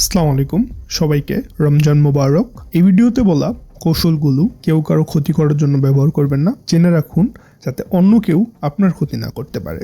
আসসালামু আলাইকুম সবাইকে রমজান মোবারক। এই ভিডিওতে বলা কৌশলগুলো কেউ কারো ক্ষতি করার জন্য ব্যবহার করবেন না, জেনে রাখুন যাতে অন্য কেউ আপনার ক্ষতি না করতে পারে।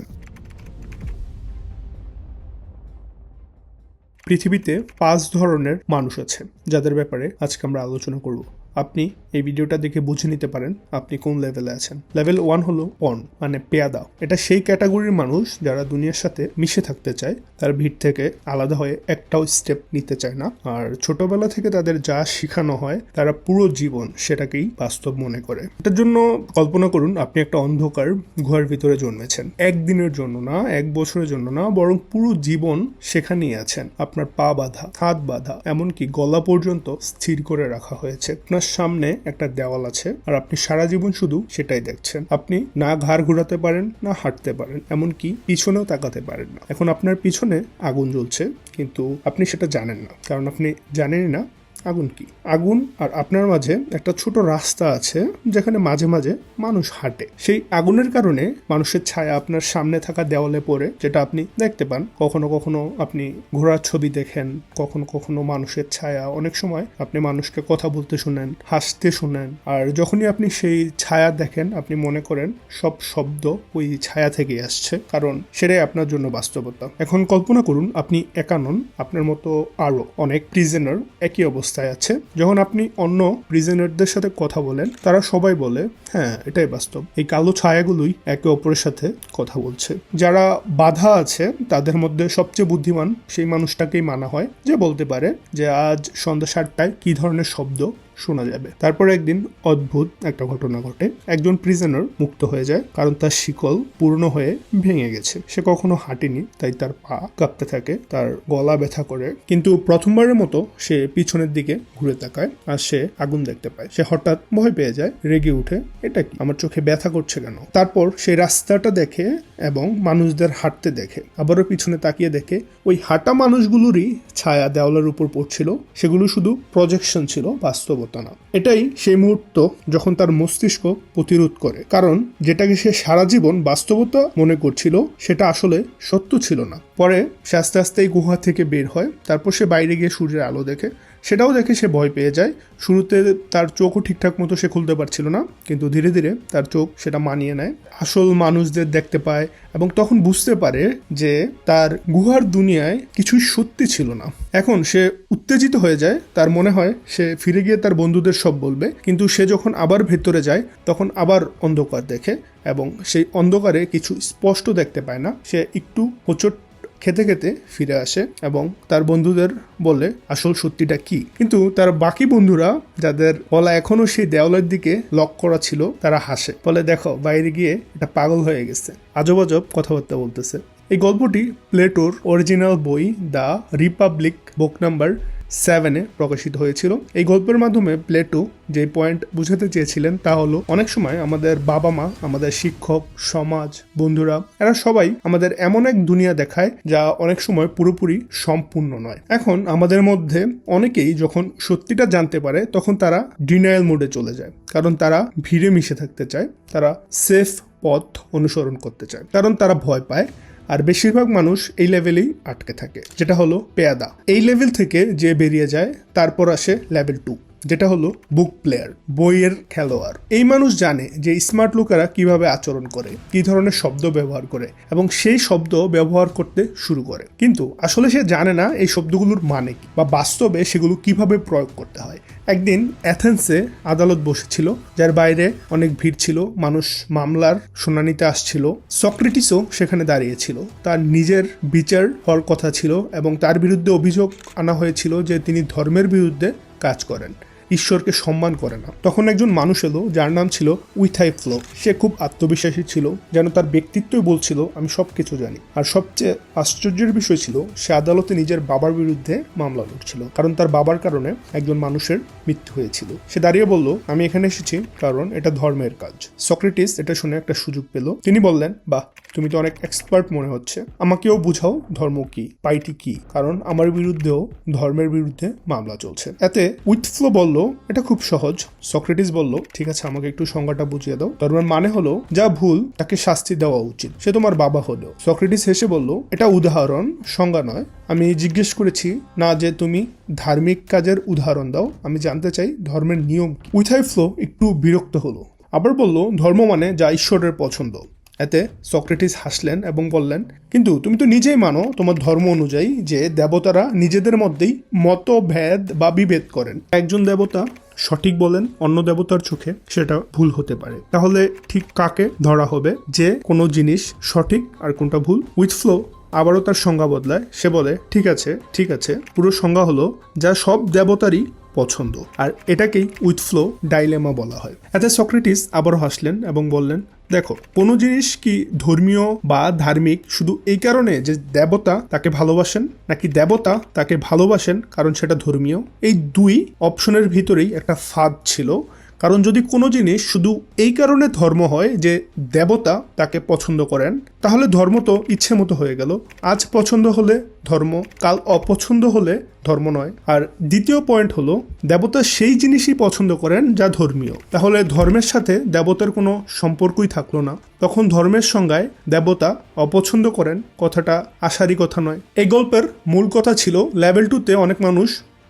পৃথিবীতে 5 ধরনের মানুষ আছে যাদের ব্যাপারে আজকে আমরা আলোচনা করব। আপনি এই ভিডিওটা দেখে বুঝে নিতে পারেন আপনি কোন লেভেলে আছেন। লেভেল 1 হলো পন মানে পেয়াদা। এটা সেই ক্যাটাগরির মানুষ যারা দুনিয়ার সাথে মিশে থাকতে চায়, তার ভিড় থেকে আলাদা হয়ে একটাও স্টেপ নিতে চায় না। আর ছোটবেলা থেকে তাদের যা শেখানো হয় তারা পুরো জীবন সেটাকেই বাস্তব মনে করে। এটার জন্য কল্পনা করুন আপনি একটা অন্ধকার গুহার ভিতরে জন্মেছেন। একদিনের জন্য না, 1 বছরের জন্য না, বরং পুরো জীবন সেখানেই আছেন। আপনার পা বাঁধা, হাত বাঁধা, এমনকি গলা পর্যন্ত স্থির করে রাখা হয়েছে। আপনার সামনে একটা দেওয়াল আছে আর আপনি সারা জীবন শুধু সেটাই দেখছেন। আপনি না ঘাড় ঘোরাতে পারেন, না হাঁটতে পারেন, এমনকি পিছনেও তাকাতে পারেন না। এখন আপনার পিছনে আগুন জ্বলছে, কিন্তু আপনি সেটা জানেন না, কারণ আপনি জানেনই না আগুন কি। আগুন আর আপনার মাঝে একটা ছোট রাস্তা আছে যেখানে মাঝে মাঝে মানুষ হাঁটে। সেই আগুনের কারণে মানুষের ছায়া আপনার সামনে থাকা দেওয়ালে পড়ে, যেটা আপনি দেখতে পান। কখনো কখনো আপনি ঘোড়ার ছবি দেখেন, কখনো কখনো মানুষের ছায়া। অনেক সময় আপনি মানুষকে কথা বলতে শুনেন, হাসতে শুনেন। আর যখনই আপনি সেই ছায়া দেখেন আপনি মনে করেন সব শব্দ ওই ছায়া থেকেই আসছে, কারণ সেটাই আপনার জন্য বাস্তবতা। এখন কল্পনা করুন আপনি একা নন, আপনার মতো আরো অনেক প্রিজনার একই অবস্থায় আছে। যখন আপনি অন্য প্রিজনারদের সাথে কথা বলেন, তারা সবাই বলে হ্যাঁ এটাই বাস্তব। এই কালো ছায়াগুলোই একে অপরের সাথে কথা বলছে। যারা বাধা আছে তাদের মধ্যে সবচেয়ে বুদ্ধিমান সেই মানুষটাকেই মানা হয়, যে বলতে পারে যে আজ সন্ধ্যা 7টায় কি ধরনের শব্দ শোনা যাবে। তারপর একদিন অদ্ভুত একটা ঘটনা ঘটে। একজন প্রিজনার মুক্ত হয়ে যায়, কারণ তার শিকল পূর্ণ হয়ে ভেঙে গেছে। সে কখনো হাঁটেনি, তাই তার পা কাঁপতে থাকে, তার গলা ব্যথা করে। কিন্তু প্রথমবারের মতো সে পিছনের দিকে ঘুরে তাকায় আর সে আগুন দেখতে পায়। সে হঠাৎ ভয় পেয়ে যায়, রেগে উঠে, এটা কি, আমার চোখে ব্যথা করছে কেন? তারপর সেই রাস্তাটা দেখে এবং মানুষদের হাঁটতে দেখে, আবারও পিছনে তাকিয়ে দেখে ওই হাঁটা মানুষগুলোরই ছায়া দেওয়ালের উপর পড়ছিল। সেগুলো শুধু প্রজেকশন ছিল, বাস্তবতা না। এটাই সেই মুহূর্ত যখন তার মস্তিষ্ক প্রতিরোধ করে, কারণ যেটাকে সে সারা জীবন বাস্তবতা মনে করছিল সেটা আসলে সত্য ছিল না। পরে সে আস্তে আস্তে এই গুহা থেকে বের হয়। তারপর সে বাইরে গিয়ে সূর্যের আলো দেখে, সেটাও দেখে সে ভয় পেয়ে যায়। শুরুতে তার চোখও ঠিকঠাক মতো সে খুলতে পারছিল না, কিন্তু ধীরে ধীরে তার চোখ সেটা মানিয়ে নেয়, আসল মানুষদের দেখতে পায় এবং তখন বুঝতে পারে যে তার গুহার দুনিয়ায় কিছুই সত্যি ছিল না। এখন সে উত্তেজিত হয়ে যায়, তার মনে হয় সে ফিরে গিয়ে তার বন্ধুদের সব বলবে, কিন্তু সে যখন আবার ভেতরে যায় তখন আবার অন্ধকার দেখে এবং সেই অন্ধকারে কিছু স্পষ্ট দেখতে পায় না। সে একটু হোঁচট খেতে খেতে ফিরে আসে এবং তার বন্ধুদের বলে আসল সত্যিটা কি। কিন্তু তার বাকি বন্ধুরা, যাদের গলা এখনো সেই দেওয়ালের দিকে লক করা ছিল, তারা হাসে, বলে দেখো বাইরে গিয়ে এটা পাগল হয়ে গেছে, আজব আজব কথাবার্তা বলতেছে। এই গল্পটি প্লেটোর অরিজিনাল বই দ্য রিপাবলিক বুক নাম্বার 7-এ প্রকাশিত হয়েছিল। এই গল্পের মাধ্যমে প্লেটো যে পয়েন্ট বুঝাতে চেয়েছিলেন তা হলো, অনেক সময় আমাদের বাবা মা, আমাদের শিক্ষক, সমাজ, বন্ধুরা, এরা সবাই আমাদের এমন এক দুনিয়া দেখায় যা অনেক সময় পুরোপুরি সম্পূর্ণ নয়। এখন আমাদের মধ্যে অনেকেই যখন সত্যিটা জানতে পারে তখন তারা ডিনায়াল মোডে চলে যায়, কারণ তারা ভিড়ে মিশে থাকতে চায়, তারা সেফ পথ অনুসরণ করতে চায়, কারণ তারা ভয় পায়। আর বেশিরভাগ মানুষ এই লেভেলেই আটকে থাকে, যেটা হলো পেয়াদা। এই লেভেল থেকে যে বেরিয়ে যায় তারপর আসে লেভেল 2, যেটা হলো বুক প্লেয়ার, বইয়ের খেলোয়াড়। এই মানুষ জানে যে স্মার্ট লোকেরা কিভাবে আচরণ করে, কি ধরনের শব্দ ব্যবহার করে এবং সেই শব্দ ব্যবহার করতে শুরু করে, কিন্তু আসলে সে জানে না এই শব্দগুলোর মানে কি বা বাস্তবে সেগুলো কিভাবে প্রয়োগ করতে হয়। একদিন অ্যাথেন্সে আদালত বসেছিল, যার বাইরে অনেক ভিড় ছিল, মানুষ মামলার শুনানিতে আসছিল। সক্রেটিসও সেখানে দাঁড়িয়েছিল, তার নিজের বিচার হওয়ার কথা ছিল এবং তার বিরুদ্ধে অভিযোগ আনা হয়েছিল যে তিনি ধর্মের বিরুদ্ধে কাজ করেন, ঈশ্বরকে সম্মান করে না। তখন একজন মানুষ এলো যার নাম ছিল উইথাইফ্লো। সে খুব আত্মবিশ্বাসী ছিল, যেন তার ব্যক্তিত্বই বলছিল আমি সবকিছু জানি। আর সবচেয়ে আশ্চর্যের বিষয় ছিল সে আদালতে নিজের বাবার বিরুদ্ধে মামলা লড়ছিল, কারণ তার বাবার কারণে একজন মানুষের মৃত্যু হয়েছিল। সে দাঁড়িয়ে বলল আমি এখানে এসেছি কারণ এটা ধর্মের কাজ। সক্রেটিস এটা শুনে একটা সুযোগ পেল। তিনি বললেন বাহ, তুমি তো অনেক এক্সপার্ট মনে হচ্ছে, আমাকেও বুঝাও ধর্ম কি, পাইটি কি, কারণ আমার বিরুদ্ধেও ধর্মের বিরুদ্ধে মামলা চলছে। এতে উইথফ্লো বলল এটা খুব সহজ। সক্রেটিস বলল ঠিক আছে, আমাকে একটু সংজ্ঞাটা বুঝিয়ে দাও। ধর্মের মানে হলো যা ভুল তাকে শাস্তি দেওয়া উচিত, সে তোমার বাবা হলো। সক্রেটিস হেসে বলল এটা উদাহরণ, সংজ্ঞা নয়। আমি জিজ্ঞেস করেছি না যে তুমি ধার্মিক কাজের উদাহরণ দাও, আমি জানতে চাই ধর্মের নিয়ম কি। উইথফ্লো একটু বিরক্ত হলো, আবার বলল ধর্ম মানে যা ঈশ্বরের পছন্দ। এতে সক্রেটিস হাসলেন এবং বললেন কিন্তু তুমি তো নিজেই মানো তোমার ধর্ম অনুযায়ী যে দেবতারা নিজেদের মধ্যেই মতভেদ বা বিভেদ করেন। একজন দেবতা সঠিক বলেন অন্য দেবতার চোখে সেটা ভুল হতে পারে, তাহলে ঠিক কাকে ধরা হবে যে কোনো জিনিস সঠিক আর কোনটা ভুল? উইথফ্লো আবারও তার সংজ্ঞা বদলায়, সে বলে ঠিক আছে, পুরো সংজ্ঞা হলো যা সব দেবতারই পছন্দ, আর এটাকেই উইথফ্লো ডাইলেমা বলা হয়। এতে সক্রেটিস আবারও হাসলেন এবং বললেন দেখো, কোনো জিনিস কি ধর্মীয় বা ধার্মিক শুধু এই কারণে যে দেবতা তাকে ভালোবাসেন, নাকি দেবতা তাকে ভালোবাসেন কারণ সেটা ধর্মীয়? এই দুই অপশনের ভিতরেই একটা ফাঁদ ছিল। কারণ যদি কোনো জিনিস শুধু এই কারণে ধর্ম হয় যে দেবতা তাকে পছন্দ করেন, তাহলে ধর্ম তো ইচ্ছে মতো হয়ে গেল। আজ পছন্দ হলে ধর্ম, কাল অপছন্দ হলে ধর্ম নয়। আর দ্বিতীয় পয়েন্ট হলো দেবতা সেই জিনিসই পছন্দ করেন যা ধর্মীয়, তাহলে ধর্মের সাথে দেবতার কোনো সম্পর্কই থাকলো না। তখন ধর্মের সংজ্ঞায় দেবতা অপছন্দ করেন কথাটা আশারই কথা নয়। এই গল্পের মূল কথা ছিল লেভেল 2-তে অনেক মানুষ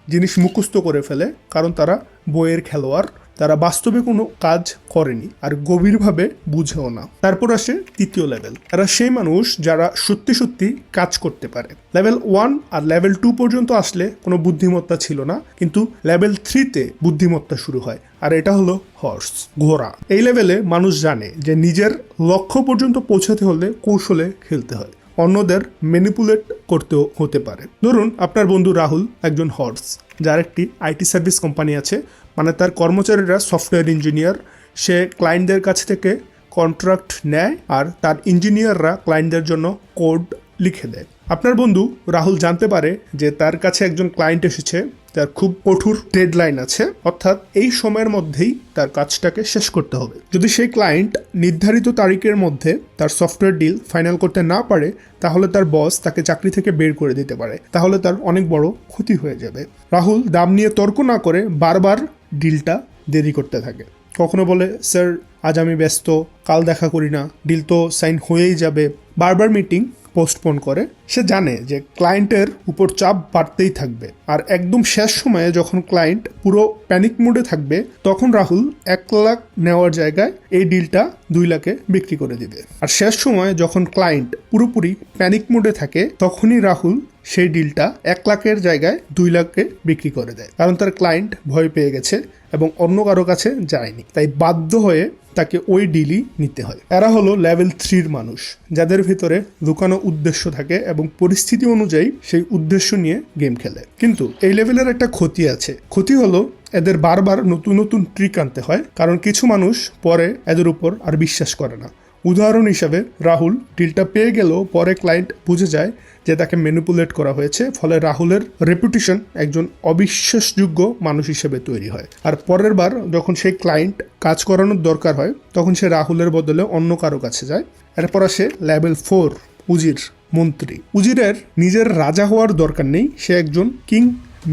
জিনিস মুখস্থ করে ফেলে কারণ তারা বইয়ের খেলোয়াড়, তারা বাস্তবে কোনো কাজ করেনি আর গভীরভাবে বুঝেও না। তারপর আসে তৃতীয় লেভেল, এরা সেই মানুষ যারা সত্যি সত্যি কাজ করতে পারে। লেভেল 1 আর লেভেল 2 পর্যন্ত আসলে কোনো বুদ্ধিমত্তা ছিল না, কিন্তু লেভেল 3-তে বুদ্ধিমত্তা শুরু হয়, আর এটা হলো হর্স, ঘোড়া। এই লেভেলে মানুষ জানে যে নিজের লক্ষ্য পর্যন্ত পৌঁছাতে হলে কৌশলে খেলতে হয়, অন্যদের ম্যানিপুলেট করতেও হতে পারে। ধরুন আপনার বন্ধু রাহুল একজন হর্স, যার একটি আইটি সার্ভিস কোম্পানি আছে, মানে তার কর্মচারীরা সফটওয়্যার ইঞ্জিনিয়ার। সে ক্লায়েন্টদের কাছ থেকে কন্ট্রাক্ট নেয় আর তার ইঞ্জিনিয়াররা ক্লায়েন্টদের জন্য কোড লিখে দেয়। আপনার বন্ধু রাহুল জানতে পারে যে তার কাছে একজন ক্লায়েন্ট এসেছে, তার খুব কঠোর ডেডলাইন আছে, অর্থাৎ এই সময়ের মধ্যেই তার কাজটাকে শেষ করতে হবে। যদি সেই ক্লায়েন্ট নির্ধারিত তারিখের মধ্যে তার সফটওয়্যার ডিল ফাইনাল করতে না পারে, তাহলে তার বস তাকে চাকরি থেকে বের করে দিতে পারে, তাহলে তার অনেক বড় ক্ষতি হয়ে যাবে। রাহুল দাম নিয়ে তর্ক না করে বারবার ডিলটা দেরি করতে থাকে। কখনো বলে স্যার আজ আমি ব্যস্ত, কাল দেখা করি না, ডিল তো সাইন হয়েই যাবে। বারবার মিটিং পোস্টপোন করে। সে জানে যে ক্লায়েন্টের উপর চাপ বাড়তেই থাকবে, আর একদম শেষ সময়ে যখন ক্লায়েন্ট পুরো প্যানিক মোডে থাকবে, তখন রাহুল 1 লাখ নেওয়ার জায়গায় এই ডিলটা 2 লাখে বিক্রি করে দিবে। আর শেষ সময়ে যখন ক্লায়েন্ট পুরোপুরি প্যানিক মোডে থাকে, তখনই রাহুল সেই ডিলটা 1 লাখের জায়গায় 2 লাখে বিক্রি করে দেয়, কারণ তার ক্লায়েন্ট ভয় পেয়ে গেছে এবং অন্য কারো কাছে যায়নি, তাই বাধ্য হয়ে তাকে ওই ডিলই নিতে হয়। এরা হলো লেভেল 3-র মানুষ, যাদের ভিতরে লুকানো উদ্দেশ্য থাকে এবং পরিস্থিতি অনুযায়ী সেই উদ্দেশ্য নিয়ে গেম খেলে। কিন্তু এই লেভেলের একটা ক্ষতি আছে। ক্ষতি হলো এদের বারবার নতুন নতুন ট্রিক আনতে হয়, কারণ কিছু মানুষ পরে এদের উপর আর বিশ্বাস করে না। উদাহরণ হিসাবে রাহুল ডিলটা পেয়ে গেলেও পরে ক্লায়েন্ট বুঝে যায় যে তাকে ম্যানিপুলেট করা হয়েছে, ফলে রাহুলের রেপুটেশন একজন অবিশ্বাসযোগ্য মানুষ হিসেবে তৈরি হয়। আর পরের বার যখন সেই ক্লায়েন্ট কাজ করানোর দরকার হয়, তখন সে রাহুলের বদলে অন্য কারো কাছে যায়। এরপর আসে লেভেল 4, উজির, মন্ত্রী। উজিরের নিজের রাজা হওয়ার দরকার নেই, সে একজন কিং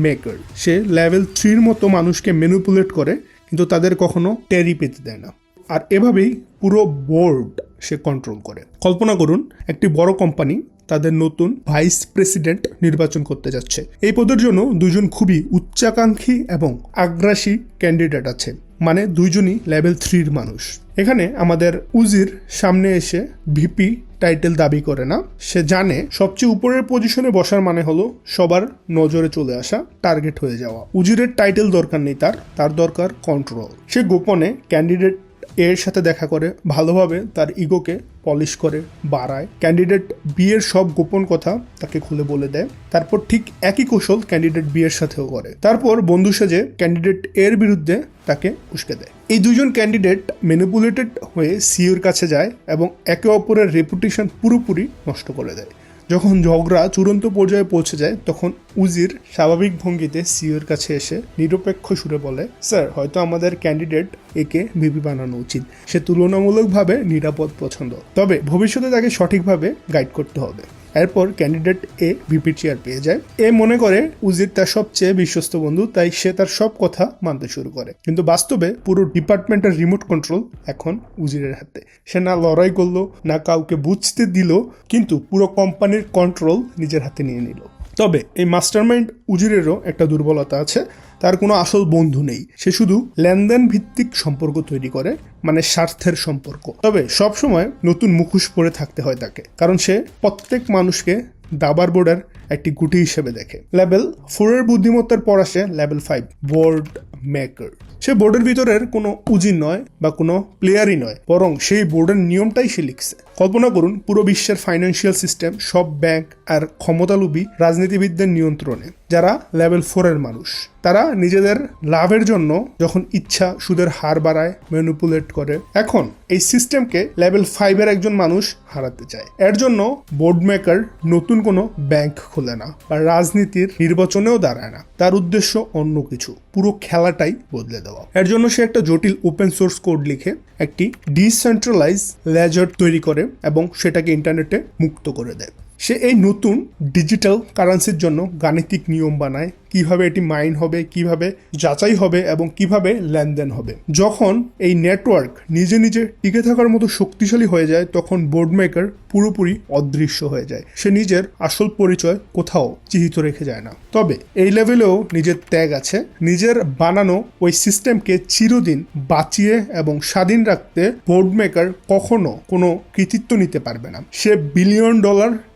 মেকার। সে লেভেল 3-র মতো মানুষকে ম্যানিপুলেট করে, কিন্তু তাদের কখনো টেরি পেতে দেয় না। আর এভাবেই পুরো বোর্ড সে কন্ট্রোল করে। কল্পনা করুন একটি বড় কোম্পানি তাদের নতুন ভাইস প্রেসিডেন্ট নির্বাচন করতে যাচ্ছে। এই পদের জন্য 2 জন খুবই উচ্চাকাঙ্ক্ষী এবং আগ্রাসী ক্যান্ডিডেট আছে, মানে 2 জনই লেভেল 3-র মানুষ। এখানে আমাদের উজির সামনে এসে ভিপি টাইটেল দাবি করে না। সে জানে সবচেয়ে উপরের পজিশনে বসার মানে হলো সবার নজরে চলে আসা, টার্গেট হয়ে যাওয়া। উজিরের টাইটেল দরকার নেই, তার দরকার কন্ট্রোল। সে গোপনে ক্যান্ডিডেট এর সাথে দেখা করে, ভালোভাবে তার ইগোকে পলিশ করে বাড়ায়। ক্যান্ডিডেট বি এর সব গোপন কথা তাকে খুলে বলে দেয়। তারপর ঠিক একই কৌশল ক্যান্ডিডেট বি এর সাথেও করে। তারপর বন্ধু সেজে ক্যান্ডিডেট এর বিরুদ্ধে তাকে উস্কে দেয়। এই 2 জন ক্যান্ডিডেট ম্যানিপুলেটেড হয়ে সিইওর কাছে যায় এবং একে অপরের রেপুটেশন পুরোপুরি নষ্ট করে দেয়। যখন ঝগড়া চূড়ান্ত পর্যায়ে পৌঁছে যায় তখন উজির স্বাভাবিক ভঙ্গিতে সিইওর কাছে এসে নিরপেক্ষ সুরে বলে, স্যার হয়তো আমাদের ক্যান্ডিডেট একে ভিপি বানানো উচিত। সে তুলনামূলকভাবে নিরাপদ পছন্দ, তবে ভবিষ্যতে তাকে সঠিকভাবে গাইড করতে হবে। এরপর ক্যান্ডিডেট এ ভিপি চেয়ার পেয়ে যায়। এ মনে করে উজির তার সবচেয়ে বিশ্বস্ত বন্ধু, তাই সে তার সব কথা মানতে শুরু করে। কিন্তু বাস্তবে পুরো ডিপার্টমেন্টের রিমোট কন্ট্রোল এখন উজিরের হাতে। সে না লড়াই করলো, না কাউকে বুঝতে দিল, কিন্তু পুরো কোম্পানির কন্ট্রোল নিজের হাতে নিয়ে নিল। তবে এই মাস্টারমাইন্ড উজিরেরও একটা দুর্বলতা আছে, তার কোনো আসল বন্ধু নেই। সে শুধু লেনদেন ভিত্তিক সম্পর্ক তৈরি করে, মানে স্বার্থের সম্পর্ক। তবে সবসময় নতুন মুখোশ পরে থাকতে হয় তাকে, কারণ সে প্রত্যেক মানুষকে দাবার বোর্ডের একটি গুটি হিসেবে দেখে। লেভেল 4 এর বুদ্ধিমত্তার পর আসে লেভেল 5 বোর্ড মেকার। সে বোর্ডের ভিতরের কোনো উজির নয় বা কোনো প্লেয়ারই নয়, বরং সেই বোর্ডের নিয়মটাই সে লিখছে। কল্পনা করুন পুরো বিশ্বের ফাইন্যান্সিয়াল সিস্টেম সব ব্যাংক আর ক্ষমতালোভী রাজনীতিবিদদের নিয়ন্ত্রণে, যারা লেভেল 4 এর মানুষ। তারা নিজেদের লাভের জন্য যখন ইচ্ছা সুদের হার বাড়ায়, ম্যানিপুলেট করে। এখন এই সিস্টেমকে লেভেল 5 এর একজন মানুষ হারাতে চায়। এর জন্য বোর্ড মেকার নতুন কোনো ব্যাংক খোলে না বা রাজনীতির নির্বাচনেও দাঁড়ায় না। তার উদ্দেশ্য অন্য কিছু, পুরো খেলাটাই বদলে দেওয়া। এর জন্য সে একটা জটিল ওপেন সোর্স কোড লিখে একটি ডিসেন্ট্রালাইজ লেজার তৈরি করে এবং সেটাকে ইন্টারনেটে মুক্ত করে দেয়। সে এই নতুন ডিজিটাল কারেন্সির জন্য গাণিতিক নিয়ম বানায়, কিভাবে এটি মাইন হবে, কিভাবে যাচাই হবে এবং কিভাবে লেনদেন হবে। যখন এই নেটওয়ার্ক নিজে নিজে টিকে থাকার মতো শক্তিশালী হয়ে যায়, তখন বোর্ড মেকার পুরোপুরি অদৃশ্য হয়ে যায়। সে নিজের আসল পরিচয় কোথাও চিহ্নিত রেখে যায় না। তবে এই লেভেলেও নিজের ত্যাগ আছে। নিজের বানানো ওই সিস্টেমকে চিরদিন বাঁচিয়ে এবং স্বাধীন রাখতে বোর্ড মেকার কখনো কোনো কৃতিত্ব নিতে পারবে না। সে $1 বিলিয়ন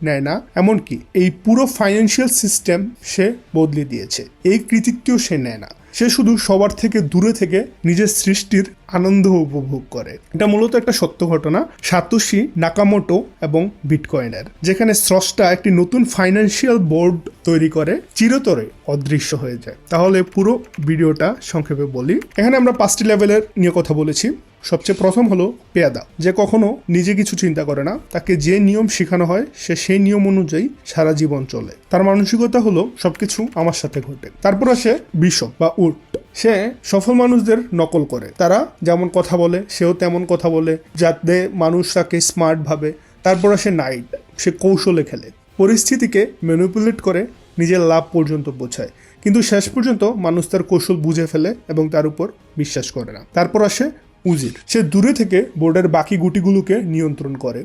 নেয় না, এমনকি এই পুরো ফাইন্যান্সিয়াল সিস্টেম সে বদলে দিয়েছে। এই কৃতিত্বও সে নেয় না। সে শুধু সবার থেকে দূরে থেকে নিজের সৃষ্টির আনন্দ উপভোগ করে। এটা মূলত একটা সত্য ঘটনা সাতোশি নাকামোটো এবং বিটকয়েনের, যেখানে স্রষ্টা একটি নতুন ফাইন্যান্সিয়াল বোর্ড তৈরি করে চিরতরে অদৃশ্য হয়ে যায়। তাহলে পুরো ভিডিওটা সংক্ষেপে বলি। এখানে আমরা 5টি লেভেলের নিয়ে কথা বলেছি। সবচেয়ে প্রথম হলো পেয়াদা, যে কখনো নিজে কিছু চিন্তা করে না। তাকে যে নিয়ম শেখানো হয় সে সেই নিয়ম অনুযায়ী সারা জীবন চলে। তার মানসিকতা হলো সবকিছু আমার সাথে ঘটে। তারপর আসে বিশপ বা উট। সে সফল মানুষদের নকল করে, তারা যেমন কথা বলে সেও তেমন কথা বলে, যাতে মানুষ তাকে স্মার্ট ভাবে। তারপর আসে নাইট, সে কৌশলে খেলে, পরিস্থিতিকে ম্যানিপুলেট করে নিজের লাভ পর্যন্ত পৌঁছায়, কিন্তু শেষ পর্যন্ত মানুষ তার কৌশল বুঝে ফেলে এবং তার উপর বিশ্বাস করে না। তারপর আসে উজির, সে দূরে থেকে বোর্ডের বাকি গুটিগুলোকে নিয়ন্ত্রণ করে,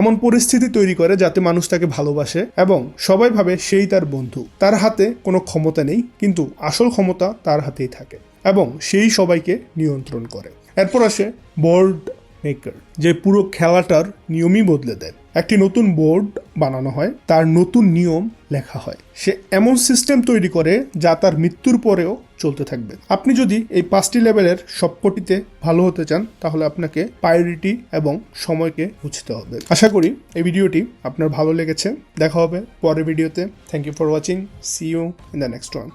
এমন পরিস্থিতি তৈরি করে যাতে মানুষ তাকে ভালোবাসে এবং সবাই ভাবে সেই তার বন্ধু। তার হাতে কোনো ক্ষমতা নেই, কিন্তু আসল ক্ষমতা তার হাতেই থাকে এবং সেই সবাইকে নিয়ন্ত্রণ করে। এরপর আসে বোর্ড মেকার, যে পুরো খেলাটার নিয়মই বদলে দেয়। একটি নতুন বোর্ড বানানো হয়, তার নতুন নিয়ম লেখা হয়। সে এমন সিস্টেম তৈরি করে যা তার মৃত্যুর পরেও চলতে থাকবে। আপনি যদি এই 5টি লেভেলের সবকটিতে ভালো হতে চান, তাহলে আপনাকে প্রায়োরিটি এবং সময়কে বুঝতে হবে। আশা করি এই ভিডিওটি আপনার ভালো লেগেছে। দেখা হবে পরের ভিডিওতে। Thank you for watching. See you in the next one.